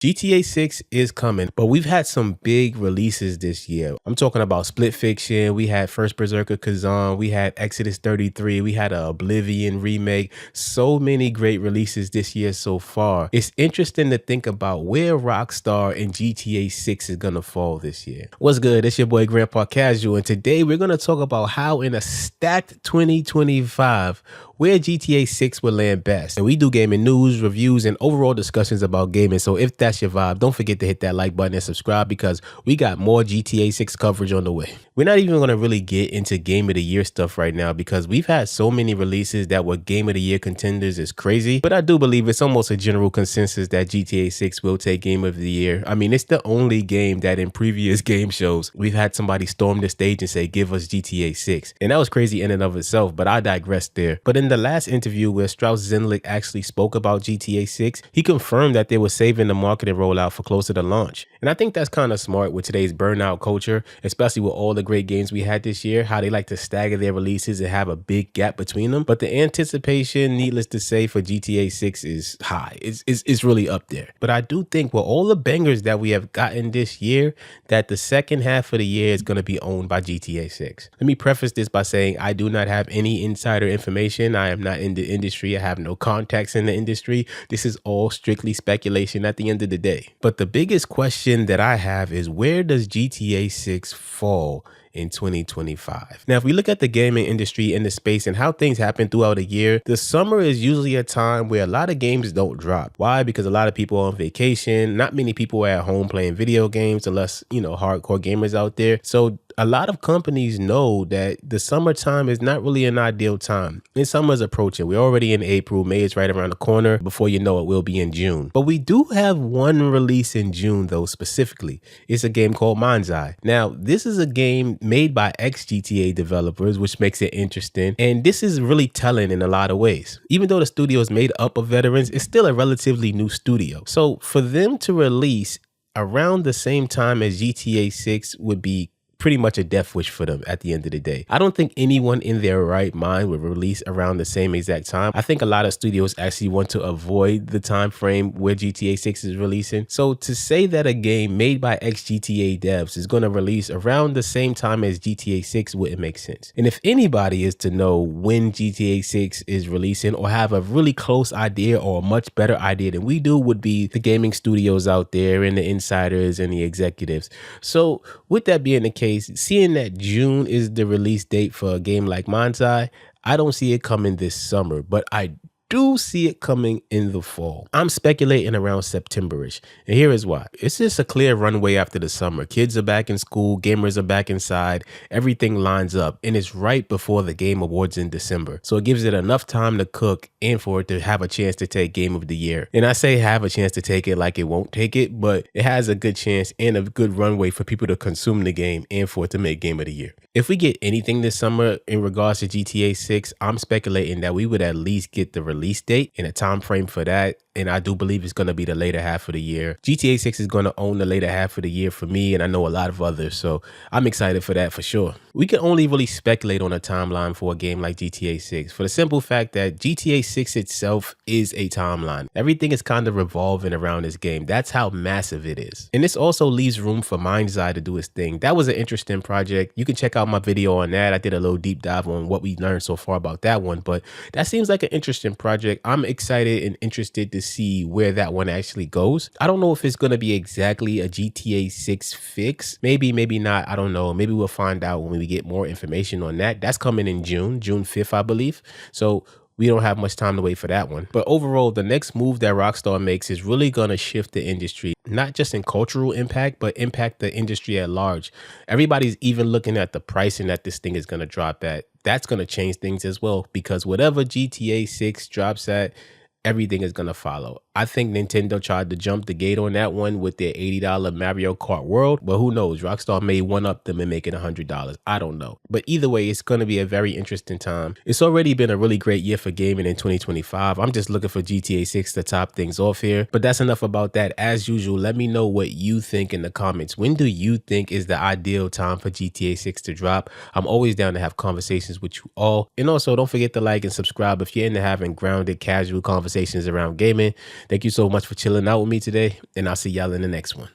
GTA 6 is coming, but we've had some big releases this year. I'm talking about Split Fiction, we had First Berserker Khazan, we had Exodus 33, we had a Oblivion remake. So many great releases this year so far. It's interesting to think about where Rockstar and GTA 6 is gonna fall this year. What's good? It's your boy Grandpa Casual, and today we're gonna talk about how in a stacked 2025, where GTA 6 will land best. And we do gaming news, reviews, and overall discussions about gaming. So if that's your vibe, don't forget to hit that like button and subscribe because we got more GTA 6 coverage on the way. We're not even gonna really get into Game of the Year stuff right now because we've had so many releases that were Game of the Year contenders is crazy. But I do believe it's almost a general consensus that GTA 6 will take Game of the Year. I mean, it's the only game that in previous game shows, we've had somebody storm the stage and say, give us GTA 6. And that was crazy in and of itself, but I digress there. But in the last interview where Strauss Zenlich actually spoke about GTA 6, he confirmed that they were saving the marketing rollout for closer to launch. And I think that's kind of smart with today's burnout culture, especially with all the great games we had this year, how they like to stagger their releases and have a big gap between them. But the anticipation, needless to say, for GTA 6 is high. It's really up there. But I do think with all the bangers that we have gotten this year, that the second half of the year is going to be owned by GTA 6. Let me preface this by saying I do not have any insider information. I am not in the industry. I have no contacts in the industry. This is all strictly speculation at the end of the day. But the biggest question that I have is, where does GTA 6 fall in 2025? Now, if we look at the gaming industry in the space and how things happen throughout a year, the summer is usually a time where a lot of games don't drop. Why? Because a lot of people are on vacation. Not many people are at home playing video games unless, hardcore gamers out there. So a lot of companies know that the summertime is not really an ideal time. And summer's approaching. We're already in April. May is right around the corner. Before you know it, we'll be in June. But we do have one release in June, though, specifically. It's a game called Mindseye. Now, this is a game made by ex-GTA developers, which makes it interesting. And this is really telling in a lot of ways. Even though the studio is made up of veterans, it's still a relatively new studio. So for them to release around the same time as GTA 6 would be pretty much a death wish for them at the end of the day. I don't think anyone in their right mind would release around the same exact time. I think a lot of studios actually want to avoid the time frame where GTA 6 is releasing. So to say that a game made by ex-GTA devs is going to release around the same time as GTA 6 wouldn't make sense. And if anybody is to know when GTA 6 is releasing or have a really close idea or a much better idea than we do, would be the gaming studios out there and the insiders and the executives. So with that being the case, seeing that June is the release date for a game like Mindseye, I don't see it coming this summer, but I do see it coming in the fall. I'm speculating around September-ish, and here is why. It's just a clear runway after the summer. Kids are back in school, gamers are back inside, everything lines up, and it's right before the Game Awards in December. So it gives it enough time to cook and for it to have a chance to take Game of the Year. And I say have a chance to take it like it won't take it, but it has a good chance and a good runway for people to consume the game and for it to make Game of the Year. If we get anything this summer in regards to GTA 6, I'm speculating that we would at least get the release date and a time frame for that. And I do believe it's going to be the later half of the year. GTA 6 is going to own the later half of the year for me, and I know a lot of others, so I'm excited for that for sure. We can only really speculate on a timeline for a game like GTA 6 for the simple fact that GTA 6 itself is a timeline. Everything is kind of revolving around this game. That's how massive it is. And this also leaves room for Mindseye to do its thing. That was an interesting project. You can check out my video on that. I did a little deep dive on what we learned so far about that one, but that seems like an interesting project. I'm excited and interested to see where that one actually goes. I don't know if it's going to be exactly a GTA 6 fix. Maybe not. I don't know. Maybe we'll find out when we get more information on that. That's coming in June 5th, I believe. So we don't have much time to wait for that one. But overall, the next move that Rockstar makes is really going to shift the industry, not just in cultural impact, but impact the industry at large. Everybody's even looking at the pricing that this thing is going to drop at. That's going to change things as well, because whatever GTA 6 drops at, everything is going to follow. I think Nintendo tried to jump the gate on that one with their $80 Mario Kart World, but who knows? Rockstar may one-up them and make it $100. I don't know. But either way, it's going to be a very interesting time. It's already been a really great year for gaming in 2025. I'm just looking for GTA 6 to top things off here. But that's enough about that. As usual, let me know what you think in the comments. When do you think is the ideal time for GTA 6 to drop? I'm always down to have conversations with you all. And also, don't forget to like and subscribe if you're into having grounded, casual conversations around gaming. Thank you so much for chilling out with me today, and I'll see y'all in the next one.